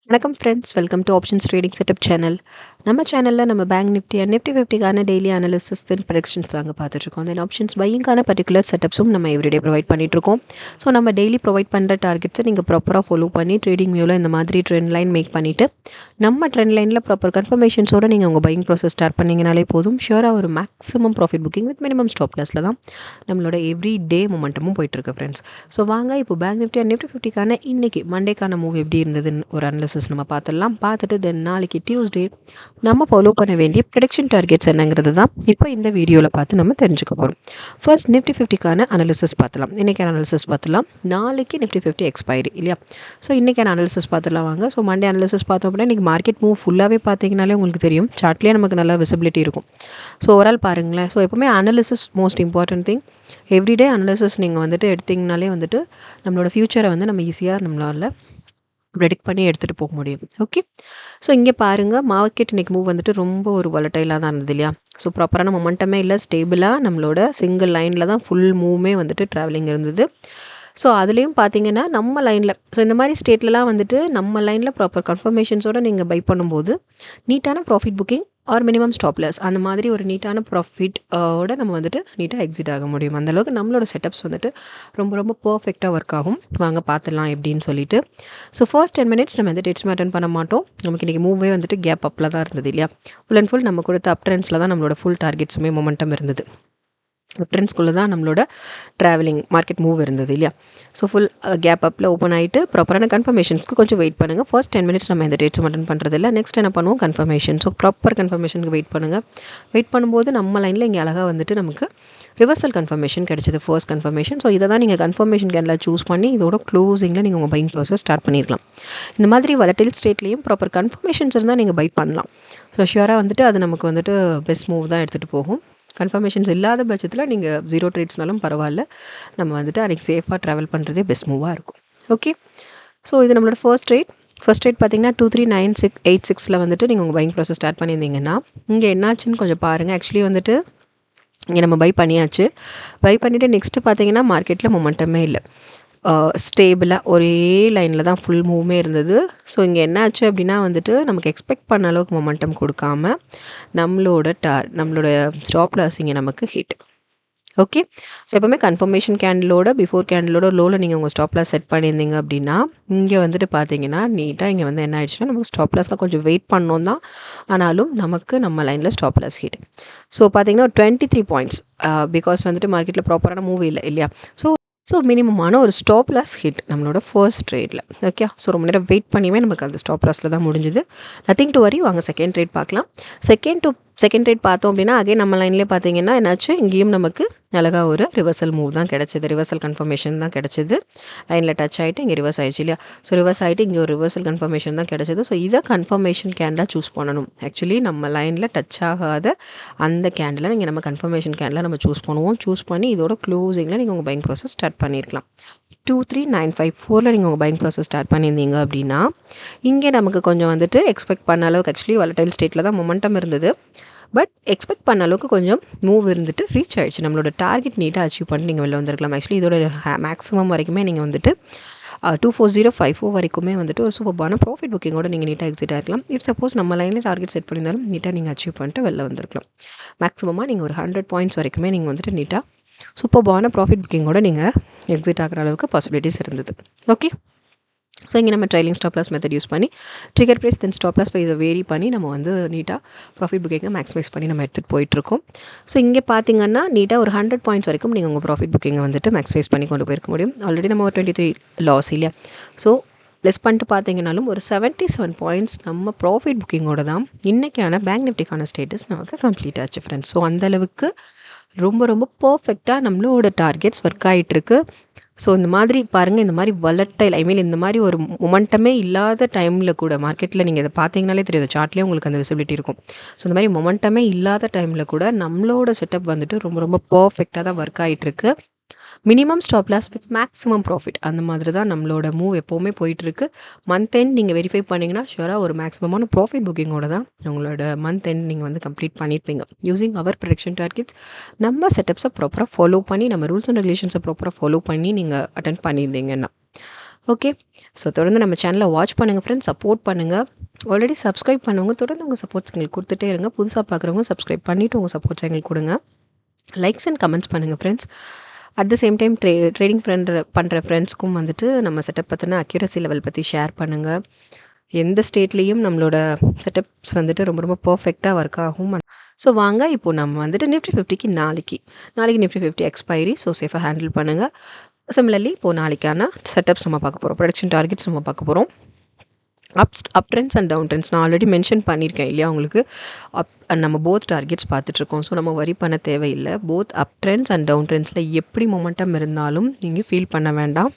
வணக்கம் friends, welcome to options trading setup channel. நம்ம சேனலில் நம்ம பேங்க் நிஃப்டி அண்ட் நிஃப்டி 50க்கான டெய்லி அனாலிசிஸ் அண்ட் ப்ரெடிக்ஷன்ஸ் தாங்க பார்த்துட்ருக்கோம். தென் ஆப்ஷன்ஸ் பையிங்கான பர்டிகுலர் செட்டப்ஸும் நம்ம எவ்ரிடே ப்ரொவைட் பண்ணிகிட்ருக்கோம். ஸோ நம்ம டெய்லி ப்ரொவைட் பண்ணுற டார்கெட்ஸை நீங்கள் ப்ராப்பராக ஃபாலோ பண்ணி ட்ரேடிங் வியூவில் இந்த மாதிரி ட்ரெண்ட் லைன் மேக் பண்ணிவிட்டு நம்ம ட்ரெண்ட் லைனில் ப்ராப்பர் கன்ஃபர்மேஷன்ஸோடு நீங்கள் உங்கள் பையிங் ப்ராசஸ் ஸ்டார்ட் பண்ணிங்கனாலே போதும். ஷியோராக ஒரு maximum profit booking with minimum stop லாஸில் தான் நம்மளோட எவ்ரி டே மொமெண்டமும் போயிட்டுருக்கு ஃப்ரெண்ட்ஸ். ஸோ வாங்க இப்போ பேங்க் நிஃப்டி அண்ட் நிஃப்டி 50க்கான இன்றைக்கி மண்டேக்கான மூவ் எப்படி இருந்ததுன்னு ஒரு அனாலிசிஸ் நம்ம பார்த்துட்டு தென் நாளைக்கு டியூஸ்டே நம்ம ஃபாலோ பண்ண வேண்டிய ப்ரெடிக்ஷன் டார்கெட்ஸ் என்னங்கிறது தான் இப்போ இந்த வீடியோவில் பார்த்து நம்ம தெரிஞ்சுக்க போகிறோம். ஃபர்ஸ்ட் நிஃப்டி 50க்கான அனாலிசிஸ் பார்த்துலாம். இன்றைக்கான அனாலிசிஸ் பார்த்துலாம். நாளைக்கு நிஃப்டி 50 எக்ஸ்பைரி இல்லையா? ஸோ இன்றைக்கான அனாலிசிஸ் பார்த்துலாம் வாங்க. ஸோ மண்டே அனாலிசிஸ் பார்த்தோம் அப்படின்னா இன்றைக்கி மார்க்கெட் மூவ் ஃபுல்லாகவே பார்த்தீங்கனாலே உங்களுக்கு தெரியும், சார்ட்லேயே நமக்கு நல்லா விசிபிலிட்டி இருக்கும். ஸோ ஓவரால் பாருங்களேன். ஸோ எப்போவுமே analysis most important thing. Everyday analysis நீங்கள் வந்துட்டு எடுத்திங்கனாலே வந்துட்டு நம்மளோட ஃப்யூச்சரை வந்து நம்ம ஈஸியாக நம்மளால் ப்ரெடிக்ட் பண்ணி எடுத்துகிட்டு போக முடியும். ஓகே, ஸோ இங்கே பாருங்கள், மார்க்கெட் இன்றைக்கி மூவ் வந்துட்டு ரொம்ப ஒரு வாலடைலாக தான் இருந்தது இல்லையா? ஸோ ப்ராப்பரான மொமெண்டமே இல்லை, ஸ்டேபிளாக நம்மளோட சிங்கிள் லைனில் தான் ஃபுல் மூவுமே வந்துட்டு ட்ராவலிங் இருந்தது. ஸோ அதுலேயும் பார்த்தீங்கன்னா நம்ம லைனில், ஸோ இந்த மாதிரி ஸ்டேட்லலாம் வந்துட்டு நம்ம லைனில் ப்ராப்பர் கன்ஃபர்மேஷன்ஸோடு நீங்கள் பை பண்ணும்போது நீட்டான profit booking or minimum stop loss அந்த மாதிரி ஒரு நீட்டான ப்ராஃபிட் ஓட நம்ம வந்துட்டு நீட்டாக எக்ஸிட் ஆக முடியும். அந்தளவுக்கு நம்மளோட செட்டப்ஸ் வந்துட்டு ரொம்ப ரொம்ப பர்ஃபெக்டாக ஒர்க் ஆகும். வாங்க பார்த்துடலாம் எப்படின்னு சொல்லிட்டு. ஸோ ஃபர்ஸ்ட் 10 மினிட்ஸ் நம்ம எந்த டெட்ஸுமே அட்டன் பண்ண மாட்டோம். நமக்கு இன்றைக்கி மூவே வந்துட்டு கேப் அப்பில் தான் இருந்தது இல்லையா? ஃபுல் அண்ட் ஃபுல் நம்ம கொடுத்த அப் ட்ரெண்ட்ஸில் தான் நம்மளோட ஃபுல் டார்கெட்ஸுமே மொமெண்டம் இருந்தது. ட்ரெண்ட்ஸ்குள்ளே தான் நம்மளோட ட்ராவலிங் மார்க்கெட் மூவ் இருந்தது இல்லையா? ஸோ ஃபுல் கேப் அப்பில் ஓப்பன் ஆகிட்டு ப்ராப்பரான கன்ஃபர்மேஷன்ஸ்க்கு கொஞ்சம் வெயிட் பண்ணுங்கள். ஃபர்ஸ்ட் 10 மினிட்ஸ் நம்ம எந்த டேட்ஸும் அட்டன் பண்ணுறதில்ல. நெக்ஸ்ட் என்ன பண்ணுவோம், கன்ஃபர்மேஷன். ஸோ ப்ராப்பர் கன்ஃபர்மேஷனுக்கு வெயிட் பண்ணுங்கள். வெயிட் பண்ணும்போது நம்ம லைனில் இங்கே அழகாக வந்துட்டு நமக்கு ரிவர்சல் கன்ஃபர்மேஷன் கிடைச்சது, ஃபர்ஸ்ட் கன்ஃபர்மேஷன். ஸோ இதை தான் நீங்கள் கன்ஃபர்மேஷன் கேண்டில் சூஸ் பண்ணி இதோட க்ளோசிங்கில் நீங்கள் உங்கள் பையிங் ப்ராசஸ் ஸ்டார்ட் பண்ணியிருக்கலாம். இந்த மாதிரி வலட்டில் ஸ்டேட்லேயும் ப்ராப்பர் கன்ஃபர்மேஷன்ஸ் இருந்தால் நீங்கள் பை பண்ணலாம். ஸோ ஷியோராக வந்துட்டு அது நமக்கு வந்துட்டு பெஸ்ட் மூவ் தான் எடுத்துகிட்டு போகும். கன்ஃபர்மேஷன்ஸ் இல்லாத பட்சத்தில் நீங்கள் 0 ட்ரேட்ஸ்னாலும் பரவாயில்ல, நம்ம வந்துட்டு அன்றைக்கி சேஃபாக ட்ராவல் பண்ணுறதே பெஸ்ட் மூவாக இருக்கும். ஓகே, ஸோ இது நம்மளோட ஃபர்ஸ்ட் ட்ரேட் பார்த்தீங்கன்னா 239686 வந்துட்டு நீங்கள் உங்கள் பையிங் ப்ராசஸ் ஸ்டார்ட் பண்ணியிருந்தீங்கன்னா இங்கே என்னாச்சுன்னு கொஞ்சம் பாருங்கள். ஆக்சுவலி வந்துட்டு இங்கே நம்ம பை பண்ணியாச்சு. பை பண்ணிவிட்டு நெக்ஸ்ட்டு பார்த்தீங்கன்னா மார்க்கெட்டில் மொமெண்டமே இல்லை, ஸ்டேபிளாக ஒரே லைனில் தான் ஃபுல் மூவுமே இருந்தது. ஸோ இங்கே என்ன ஆச்சு அப்படின்னா வந்துட்டு நமக்கு எக்ஸ்பெக்ட் பண்ண அளவுக்கு மொமெண்டம் கொடுக்காம நம்மளோட ஸ்டாப் லாஸ் இங்கே நமக்கு ஹிட். ஓகே, ஸோ எப்போவுமே கன்ஃபர்மேஷன் கேண்டிலோட பிஃபோர் கேண்டிலோட லோவில் நீங்கள் உங்கள் ஸ்டாப் லாஸ் செட் பண்ணியிருந்தீங்க அப்படின்னா இங்கே வந்துட்டு பார்த்தீங்கன்னா நீட்டாக இங்கே வந்து என்ன ஆயிடுச்சுன்னா நமக்கு ஸ்டாப் லாஸ் தான் கொஞ்சம் வெயிட் பண்ணோம் தான், ஆனாலும் நமக்கு நம்ம லைனில் ஸ்டாப் லாஸ் ஹிட். ஸோ பார்த்தீங்கன்னா 23 பாயிண்ட்ஸ், பிகாஸ் வந்துட்டு மார்க்கெட்டில் ப்ராப்பரான மூவ் இல்லை இல்லையா? ஸோ மினிமமான ஒரு ஸ்டாப் லாஸ் ஹிட் நம்மளோட ஃபர்ஸ்ட் ட்ரேடில். ஓகே, ஸோ ரொம்ப நேரம் வெயிட் பண்ணியுமே நமக்கு அந்த ஸ்டாப் லாஸில் தான் முடிஞ்சுது. Nothing to worry. வாங்க செகண்ட் ட்ரேட் பார்க்கலாம். செகண்ட் ட்ரேட் பார்த்தோம் அப்படின்னா அகைன் நம்ம லைன்லேயே பார்த்தீங்கன்னா என்னாச்சு, இங்கேயும் நமக்கு அழகாக ஒரு ரிவர்சல் மூவ் தான் கிடச்சிது, ரிவர்சல் கன்ஃபர்மேஷன் தான் கிடச்சிது. லைனில் டச் ஆகிட்டு இங்கே ரிவர்ஸ் ஆகிடுச்சு இல்லையா? ஸோ ரிவர்ஸ் ஆகிட்டு இங்கே ஒரு ரிவர்சல் கன்ஃபர்மேஷன் தான் கிடச்சிது. ஸோ இதை கன்ஃபர்மேஷன் கேண்டிலாக சூஸ் பண்ணணும். ஆக்சுவலி நம்ம லைனில் டச் ஆகாத அந்த கேண்டில் இங்கே நம்ம கன்ஃபர்மேஷன் கேண்டிலாக நம்ம சூஸ் பண்ணுவோம். சூஸ் பண்ணி இதோட க்ளோசிங்கில் நீங்கள் உங்கள் பையிங் ப்ராசஸ் ஸ்டார்ட் பண்ணியிருக்கலாம். 23954 நீங்கள் உங்கள் பையிங் ப்ராசஸ் ஸ்டார்ட் பண்ணியிருந்தீங்க அப்படின்னா இங்கே நமக்கு கொஞ்சம் வந்துட்டு எக்ஸ்பெக்ட் பண்ண அளவுக்கு, ஆக்சுவலி வாலடைல் ஸ்டேட்டில் தான் மொமெண்டம் இருந்தது, பட் எக்ஸ்பெக்ட் பண்ண அளவுக்கு கொஞ்சம் மூவ் இருந்துட்டு ரீச் ஆகிடுச்சு. நம்மளோட டார்கெட் நீட்டாக அச்சீவ் பண்ணி நீங்கள் வெளில வந்திருக்கலாம். ஆக்சுவலி இதோட மேக்ஸிமம் வரைக்குமே நீங்கள் வந்துட்டு 24054 வரைக்குமே வந்துட்டு ஒரு சூப்பரான ப்ராஃபிட் புக்கிங்கோட நீங்கள் நீட்டாக எக்ஸிட் ஆகிருக்கலாம். இஃப் சப்போஸ் நம்ம லைனில் டார்கெட் செட் பண்ணியிருந்தாலும் நீட்டாக நீங்கள் அச்சீவ் பண்ணிட்டு வெளில வந்திருக்கலாம். மேக்ஸிமமாக நீங்கள் ஒரு 100 பாயிண்ட்ஸ் வரைக்குமே நீங்கள் வந்துட்டு நீட்டாக சூப்பரான ப்ராஃபிட் புக்கிங்கோட நீங்கள் எக்ஸிட் ஆகிற அளவுக்கு பாசிபிலிட்டிஸ் இருந்தது. ஓகே, ஸோ இங்கே நம்ம trailing stop loss method use பண்ணி trigger price then stop loss ப்ரைஸை வேரி பண்ணி நம்ம வந்து நீட்டாக ப்ராஃபிட் புக்கிங்கை மேக்ஸிமைஸ் பண்ணி நம்ம எடுத்துகிட்டு போயிட்டுருக்கோம். ஸோ இங்கே பார்த்தீங்கன்னா நீட்டாக ஒரு 100 பாயிண்ட்ஸ் வரைக்கும் நீங்கள் உங்கள் ப்ராஃபிட் புக்கிங்கை வந்துட்டு மேக்ஸிமைஸ் பண்ணி கொண்டு போயிருக்க முடியும். ஆல்ரெடி நம்ம ஒரு 23 லாஸ் இல்லையா? ஸோ லெஸ் பண்ணிட்டு பார்த்தீங்கன்னாலும் ஒரு 77 பாயிண்ட்ஸ் நம்ம ப்ராஃபிட் புக்கிங்கோட தான் இன்றைக்கான பேங்க் நிஃப்டிக்கான ஸ்டேட்டஸ் நமக்கு கம்ப்ளீட் ஆச்சு ஃப்ரெண்ட்ஸ். ஸோ அந்தளவுக்கு ரொம்ப ரொம்ப பர்ஃபெக்டாக நம்மளோட டார்கெட்ஸ் ஒர்க் ஆகிட்டுருக்கு. ஸோ இந்த மாதிரி பாருங்கள், இந்த மாதிரி வலட்டைல் இந்த மாதிரி ஒரு மொமெண்டமே இல்லாத டைமில் கூட மார்க்கெட்டில் நீங்கள் இதை பார்த்தீங்கனாலே தெரியாது, சார்ட்லேயே உங்களுக்கு அந்த விசிபிலிட்டி இருக்கும். ஸோ இந்த மாதிரி மொமெண்டமே இல்லாத டைமில் கூட நம்மளோட செட்டப் வந்துட்டு ரொம்ப ரொம்ப பர்ஃபெக்டாக தான் ஒர்க் ஆகிட்டுருக்கு. Minimum stop loss with maximum profit அந்த மாதிரி தான் நம்மளோட மூவ் எப்போவுமே போயிட்டுருக்கு. மந்த் எண்ட் நீங்கள் வெரிஃபை பண்ணிங்கன்னா ஷுவராக ஒரு மேக்ஸிமமான ப்ராஃபிட் புக்கிங்கோட தான் உங்களோட மந்த் எண்ட் நீங்கள் வந்து கம்ப்ளீட் பண்ணியிருப்பீங்க. யூஸிங் அவர் ப்ரொடக்ஷன் டார்கெட்ஸ் நம்ம செட்டப்ஸை ப்ராப்பராக ஃபாலோ பண்ணி நம்ம ரூல்ஸ் அண்ட் ரெகுலேஷன்ஸை ப்ராப்பராக ஃபாலோ பண்ணி நீங்கள் அட்டென்ட் பண்ணியிருந்தீங்கன்னா. ஓகே, ஸோ தொடர்ந்து நம்ம சேனலை வாட்ச் பண்ணுங்கள் ஃப்ரெண்ட்ஸ், சப்போர்ட் பண்ணுங்கள். ஆல்ரெடி சப்ஸ்கிரைப் பண்ணவங்க தொடர்ந்து உங்கள் சப்போர்ட்ஸ் எங்களுக்கு கொடுத்துட்டே இருங்க. புதுசாக பார்க்குறவங்க சப்ஸ்கிரைப் பண்ணிவிட்டு உங்கள் சப்போர்ட்ஸ் எங்களுக்கு கொடுங்க. லைக்ஸ் அண்ட் கமெண்ட்ஸ் பண்ணுங்கள் friends. At the same time trading பண்ணுற ஃப்ரெண்ட்ஸ்க்கும் வந்துட்டு நம்ம செட்டப் பற்றின அக்யூரசி லெவல் பற்றி ஷேர் பண்ணுங்கள். எந்த ஸ்டேட்லேயும் நம்மளோட செட்டப்ஸ் வந்துட்டு ரொம்ப ரொம்ப பர்ஃபெக்டாக ஒர்க் ஆகும். ஸோ வாங்க இப்போது நம்ம வந்துட்டு நிஃப்டி 50க்கு நாளைக்கு நிஃப்டி 50 எக்ஸ்பைரி. ஸோ சேஃபாக ஹேண்டில் பண்ணுங்கள். சிமிலர்லி இப்போது நாளைக்கான செட்டப்ஸ் நம்ம பார்க்க போகிறோம், ப்ரொடக்ஷன் டார்கெட்ஸ் நம்ம பார்க்க போகிறோம். அப் ட்ரெண்ட்ஸ் அண்ட் டவுன் ட்ரெண்ட்ஸ் நான் ஆல்ரெடி மென்ஷன் பண்ணியிருக்கேன் இல்லையா உங்களுக்கு. நம்ம போத் டார்கெட்ஸ் பார்த்துட்ருக்கோம். ஸோ நம்ம வரி பண்ண தேவையில்லை. Both up trends and down ட்ரெண்ட்ஸில் எப்படி மொமெண்டம் இருந்தாலும் நீங்கள் ஃபீல் பண்ண வேண்டாம்.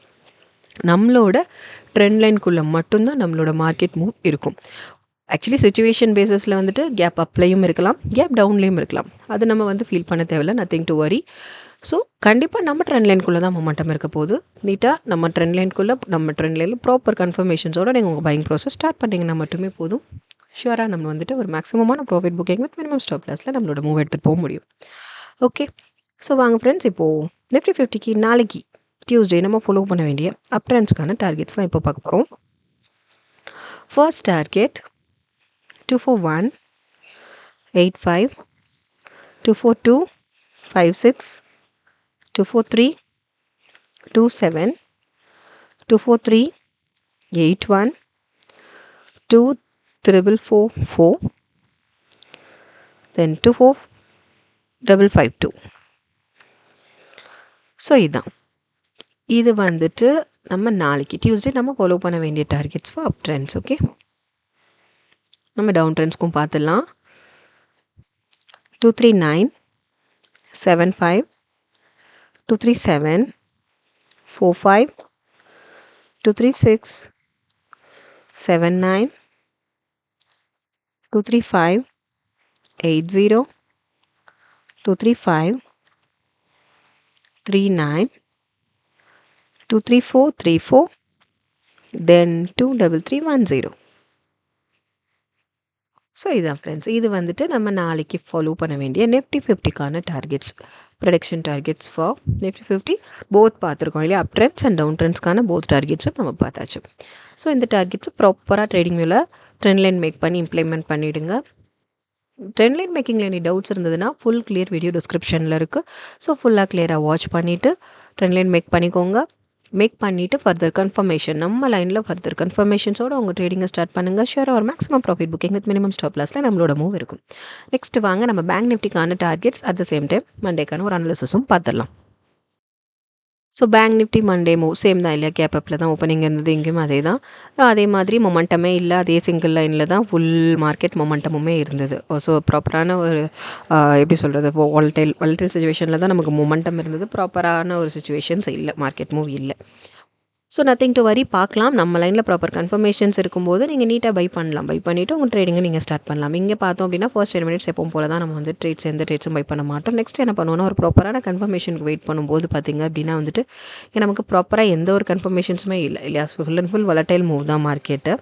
நம்மளோட ட்ரெண்ட் லைனுக்குள்ளே மட்டும்தான் நம்மளோட மார்க்கெட் மூவ் இருக்கும். ஆக்சுவலி சிச்சுவேஷன் பேஸஸில் வந்துட்டு கேப் அப்லையும் இருக்கலாம், கேப் டவுன்லேயும் இருக்கலாம். அது நம்ம வந்து ஃபீல் பண்ண தேவையில்லை. Nothing to worry. ஸோ கண்டிப்பாக நம்ம ட்ரெண்ட் லைனுக்குள்ளே தான் மொமெண்டம் இருக்க போகுது. நீட்டாக நம்ம ட்ரெண்ட் லைனில் ப்ராப்பர் கன்ஃபர்மேஷன்ஸோடு நீங்கள் உங்கள் பையிங் ப்ராசஸ் ஸ்டார்ட் பண்ணிங்கன்னா மட்டுமே போதும். ஷுவராக நம்ம வந்துட்டு ஒரு மேக்ஸிமமான profit booking with minimum stop லாஸில் நம்மளோட மூவ் எடுத்துகிட்டு போக முடியும். ஓகே, ஸோ வாங்க ஃப்ரெண்ட்ஸ், இப்போது நிஃப்டி 50க்கு நாளைக்கு டியூஸ்டே நம்ம ஃபாலோ பண்ண வேண்டிய அப் ட்ரெண்ட்ஸ்க்கான டார்கெட்ஸ் தான் இப்போ பார்க்க போகிறோம். First target 241.85, 242.56, 243.27, 243.81, 244.4, then 24552. ஸோ இது வந்துட்டு நம்ம நாளைக்கு டியூஸ்டே நம்ம ஃபாலோ பண்ண வேண்டிய targets for up trends. Okay, நம்ம டவுன் ட்ரெண்ட்ஸ்க்கும் பார்த்துடலாம். 239.75, 237.45, 236.79, 235.80, 235.39, 234.34, then 233.10. ஸோ இதான் ஃப்ரெண்ட்ஸ், இது வந்துட்டு நம்ம நாளைக்கு ஃபாலோ பண்ண வேண்டிய நிஃப்டி 50க்கான targets, production targets for Nifty 50 both பார்த்துருக்கோம் இல்லையா. அப் ட்ரெண்ட்ஸ் அண்ட் டவுன் ட்ரெண்ட்ஸ்க்கான போத் டார்கெட்ஸும் நம்ம பார்த்தாச்சு. ஸோ இந்த டார்கெட்ஸை ப்ராப்பராக ட்ரேடிங் வியூவில் ட்ரெண்ட் லைன் மேக் பண்ணி இம்ப்ளிமெண்ட் பண்ணிவிடுங்க. ட்ரெண்ட் லைன் மேக்கிங்கில் எனி டவுட்ஸ் இருந்ததுன்னா ஃபுல் கிளியர் வீடியோ டிஸ்கிரிப்ஷனில் இருக்குது. ஸோ ஃபுல்லாக கிளியராக வாட்ச் பண்ணிவிட்டு ட்ரெண்ட் லைன் மேக் பண்ணிவிட்டு ஃபர்தர் கன்ஃபர்மேஷன் நம்ம லைனில் ஃபர்தர் கன்ஃபர்மேஷன்ஸோடு உங்கள் ட்ரேடிங்கை ஸ்டார்ட் பண்ணுங்கள். ஷுவராக ஒரு maximum profit booking with minimum stop லாஸில் நம்மளோட மூவ் இருக்கும். நெக்ஸ்ட் வாங்க நம்ம பேங்க் நிஃப்டிக்கான targets at the same time மண்டேக்கான ஒரு அனாலிசிஸும் பார்த்துடலாம். So bank Nifty Monday move same தான் இல்லையா. கேப் அப்பில் தான் ஓப்பனிங் இருந்தது, இங்கேயும் அதே தான். அதே மாதிரி மொமெண்டமே இல்லை, அதே சிங்கிள் லைனில் தான் ஃபுல் மார்க்கெட் மொமெண்டமுமே இருந்தது. ஸோ ப்ராப்பரான ஒரு எப்படி சொல்கிறது, வாலடைல் சுச்சுவேஷனில் தான் நமக்கு மொமெண்டம் இருந்தது. ப்ராப்பரான ஒரு சுச்சுவேஷன்ஸ் இல்லை, மார்க்கெட் மூவ் இல்லை. ஸோ நத்திங் டு வரி, பார்க்கலாம். நம்ம லைனில் ப்ராப்பர் கன்ஃபர்மேஷன்ஸ் இருக்கும்போது நீங்கள் நீட்டாக பை பண்ணலாம். பை பண்ணிவிட்டு உங்கள் ட்ரேடிங்கை நீங்கள் ஸ்டார்ட் பண்ணலாம். இங்கே பார்த்தோம் அப்படின்னா ஃபர்ஸ்ட் 10 மினிட்ஸ் எப்பவும் போல தான் நம்ம வந்து எந்த ட்ரேட்ஸும் பை பண்ண மாட்டோம். நெக்ஸ்ட் என்ன பண்ணுவோம்னா ஒரு ப்ராப்பரான கன்ஃபர்மேஷனுக்கு வெயிட் பண்ணும்போது பார்த்திங்க அப்படின்னா வந்துட்டு நமக்கு ப்ராப்பராக எந்த ஒரு கன்ஃபர்மேஷன்ஸுமே இல்லை இல்லையா. Full and full volatile move தான் மார்க்கெட்டு.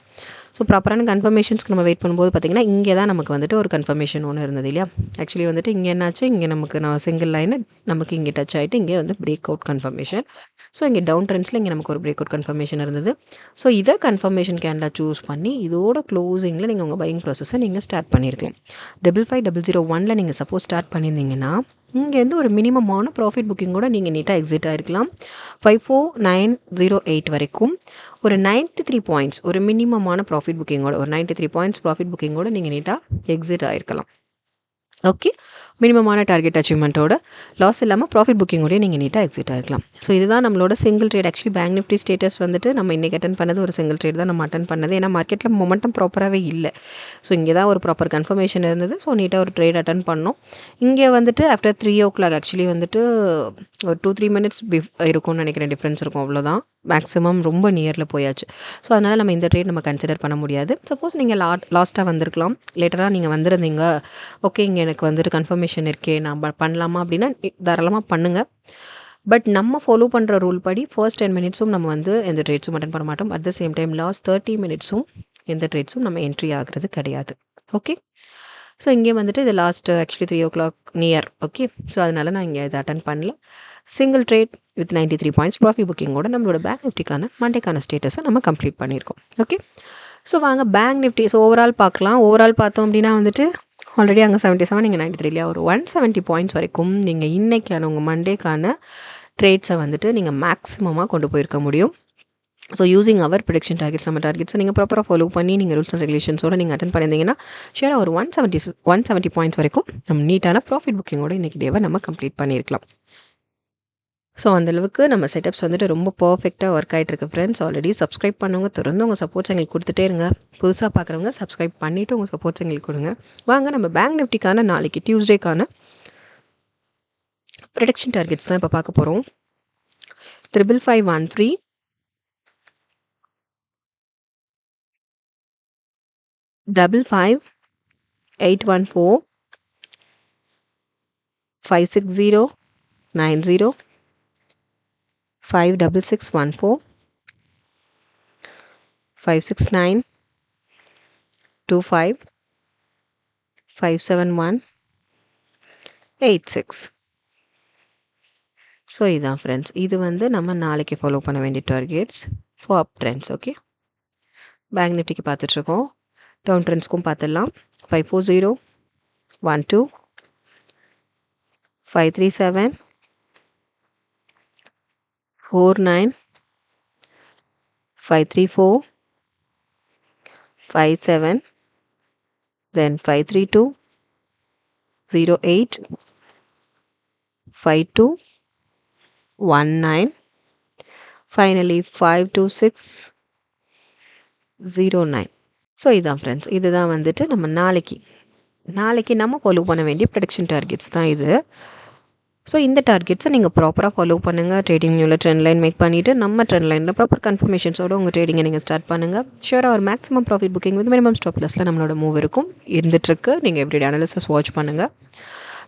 ஸோ ப்ராப்பரான கன்ஃபர்மேஷன்ஸ்க்கு நம்ம வெயிட் பண்ணும்போது பார்த்திங்கன்னா இங்கே தான் நமக்கு வந்துட்டு ஒரு கன்ஃபர்மேஷன் ஒன்று இருந்தது இல்லையா. ஆக்சுவலி வந்துட்டு இங்கே என்னாச்சு, இங்கே நமக்கு நான் சிங்கிள் லைனு நமக்கு இங்கே டச் ஆகிட்டு இங்கே வந்து பிரேக் அவுட் கன்ஃபர்மேஷன். ஸோ இங்கே டவுன் ட்ரெண்ட்ஸில் இங்கே நமக்கு ஒரு பிரேக் அவுட் கன்ஃபர்மேஷன் இருந்தது. ஸோ இதை கன்ஃபர்மேஷன் கேண்டில் சூஸ் பண்ணி இதோட க்ளோசிங்கில் நீங்கள் உங்கள் பையிங் ப்ராசஸை நீங்கள் ஸ்டார்ட் பண்ணியிருக்கலாம். 55,001 நீங்கள் சப்போஸ் ஸ்டார்ட் பண்ணியிருந்தீங்கன்னா இங்கேருந்து ஒரு மினிமமான ப்ராஃபிட் புக்கிங் கூட நீங்கள் நீட்டாக எக்ஸிட் ஆகிருக்கலாம். 54,908 வரைக்கும் ஒரு 93 பாயிண்ட்ஸ் ஒரு மினிமமான ப்ராஃபிட் புக்கிங்கோட, ஒரு 93 பாயிண்ட்ஸ் ப்ராஃபிட் புக்கிங்கோட நீங்கள் நீட்டாக எக்ஸிட் ஆகிருக்கலாம். ஓகே, மினிமமான டார்கெட் அச்சீவ்மெண்ட்டோட லாஸ் இல்லாமல் ப்ராஃபிட் புக்கிங்கோடய நீங்கள் நீட்டாக எக்ஸிட் ஆகிருக்கலாம். ஸோ இதுதான் நம்மளோட single trade. Actually bank Nifty status வந்துட்டு நம்ம இன்றைக்கி அட்டன் பண்ணது ஒரு சிங்கிள் ட்ரேட் தான் நம்ம அட்டன் பண்ணது. ஏன்னா மார்க்கெட்டில் மொமெண்டம் ப்ராப்பராகவே இல்லை. ஸோ இங்கே தான் ஒரு ப்ராப்பர் கன்ஃபர்மேஷன் இருந்தது. ஸோ நீட்டாக ஒரு ட்ரேட் அட்டன் பண்ணோம். இங்கே வந்துட்டு ஆஃப்டர் 3 o'clock ஆக்சுவலி வந்துட்டு ஒரு 2-3 மினிட்ஸ் இருக்கும்னு நினைக்கிறேன், டிஃப்ரென்ஸ் இருக்கும், அவ்வளோதான். மேக்ஸிமம் ரொம்ப நியரில் போயாச்சு. ஸோ அதனால் நம்ம இந்த ட்ரேட் நம்ம கன்சிடர் பண்ண முடியாது. சப்போஸ் நீங்கள் லாஸ்ட்டாக வந்திருக்கலாம், லேட்டராக நீங்கள் வந்திருந்தீங்க, ஓகே இங்கே எனக்கு வந்துட்டு கன்ஃபர்மேஷன் இருக்கே நான் பண்ணலாமா அப்படின்னா தாராளமாக பண்ணுங்கள். பட் நம்ம ஃபாலோ பண்ணுற ரூல் படி ஃபர்ஸ்ட் 10 மினிட்ஸும் நம்ம வந்து எந்த ட்ரேட்ஸும் அட்டன் பண்ண மாட்டோம். At the same time last 30 மினிட்ஸும் எந்த ட்ரேட்ஸும் நம்ம என்ட்ரி ஆகிறது கிடையாது. ஓகே, ஸோ இங்கே வந்துட்டு இது last actually 3 o'clock near. Okay, so அதனால் நான் இங்கே இதை அட்டன் பண்ணல. Single trade with 93 points profit புக்கிங்கோட நம்மளோட பேங்க் நிஃப்டிக்கான மண்டேக்கான ஸ்டேட்டஸை நம்ம கம்ப்ளீட் பண்ணியிருக்கோம். ஓகே, ஸோ வாங்க பேங்க் நிஃப்டி ஸோ ஓவரால் பார்க்கலாம். ஓவரால் பார்த்தோம் அப்படின்னா வந்துட்டு ஆல்ரெடி அங்கே 77, நீங்கள் 93 இல்லையா, ஒரு 170 பாயிண்ட்ஸ் வரைக்கும் நீங்கள் இன்றைக்கான உங்கள் மண்டேக்கான ட்ரேட்ஸை வந்துட்டு நீங்கள் மேக்ஸிமமாக கொண்டு போயிருக்க முடியும். ஸோ யூஸிங் அவர் ப்ரொடக்ஷன் டார்கெட்ஸ், நம்ம டார்கெட்ஸை நீங்கள் ப்ராப்பராக ஃபாலோ பண்ணி நீங்கள் ரூல்ஸ் அண்ட் ரெகுலேஷன்ஸோடு நீங்கள் அட்டன் பண்ணியிருந்தீங்கன்னா ஷேராக ஒரு 170 பாயிண்ட்ஸ் வரைக்கும் நம்ம நீட்டான ப்ராஃபிட் புக்கிங்கோட இன்றைக்கி டேவை நம்ம கம்ப்ளீட் பண்ணியிருக்கலாம். ஸோ அந்தளவுக்கு நம்ம செட்டப்ஸ் வந்துட்டு ரொம்ப பர்ஃபெக்டாக ஒர்க் ஆகிட்டுருக்கு ஃப்ரெண்ட்ஸ். ஆல்ரெடி சப்ஸ்கிரைப் பண்ணவங்க தொடர்ந்து உங்கள் சப்போர்ட்ஸ் எங்களுக்கு கொடுத்துட்டே இருங்க. புதுசாக பார்க்குறவங்க சப்ஸ்கிரைப் பண்ணிவிட்டு உங்கள் சப்போர்ட்ஸ் எங்களுக்கு கொடுங்க. வாங்க நம்ம பேங்க் நிஃப்டிக்கான நாளைக்கு டியூஸ்டேக்கான ப்ரொடக்ஷன் டார்கெட்ஸ் தான் இப்போ பார்க்க போகிறோம். 5513, 55814, 56090, 56614, 56925, 57186. ஸோ இதுதான் ஃப்ரெண்ட்ஸ், இது வந்து நம்ம நாளைக்கு ஃபாலோ பண்ண வேண்டிய targets for up trends. Okay, bank நிஃப்டிக்கு பார்த்துட்ருக்கோம். டவுன் ட்ரெண்ட்ஸ்க்கும் பார்த்துடலாம். 54012, 537, 49, 534, 57, then 532, 08, 52, 19, finally 52609. ஸோ இதான் ஃப்ரெண்ட்ஸ், இதுதான் வந்துட்டு நம்ம நாளைக்கு நம்ம ஃபாலோ பண்ண வேண்டிய ப்ரொடக்ஷன் டார்கெட்ஸ் தான் இது. ஸோ இந்த டார்கெட்ஸை நீங்கள் ப்ராப்பராக ஃபாலோ பண்ணுங்கள். ட்ரேடிங் நியூவில் ட்ரெண்ட் லைன் மேக் பண்ணிவிட்டு நம்ம ட்ரெண்ட் லைனில் ப்ராப்பர் கன்ஃபர்மேஷன்ஸோட உங்கள் ட்ரேடிங்கை நீங்கள் ஸ்டார்ட் பண்ணுங்கள். ஷூராக ஒரு maximum profit booking with minimum stop லாஸில் நம்மளோட மூவ் இருக்கும் இருந்துகிட்ருக்கு. நீங்கள் எவ்ரிடே அனாலிசிஸ் வாட்ச் பண்ணுங்கள்.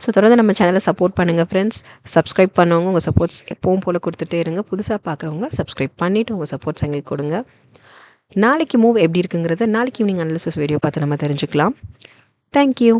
ஸோ தொடர்ந்து நம்ம சேனலை சப்போர்ட் பண்ணுங்கள் ஃப்ரெண்ட்ஸ். சப்ஸ்கிரைப் பண்ணவங்க உங்கள் சப்போர்ட்ஸ் எப்பவும் போல் கொடுத்துட்டே இருங்க. புதுசாக பார்க்குறவங்க சப்ஸ்கிரைப் பண்ணிவிட்டு உங்கள் சப்போர்ட்ஸ் எங்களுக்கு கொடுங்க. நாளைக்கு மூவ் எப்படி இருக்குங்கிறத நாளைக்கு ஈவினிங் அனாலிசிஸ் வீடியோ பார்த்து நம்ம தெரிஞ்சுக்கலாம். தேங்க்யூ.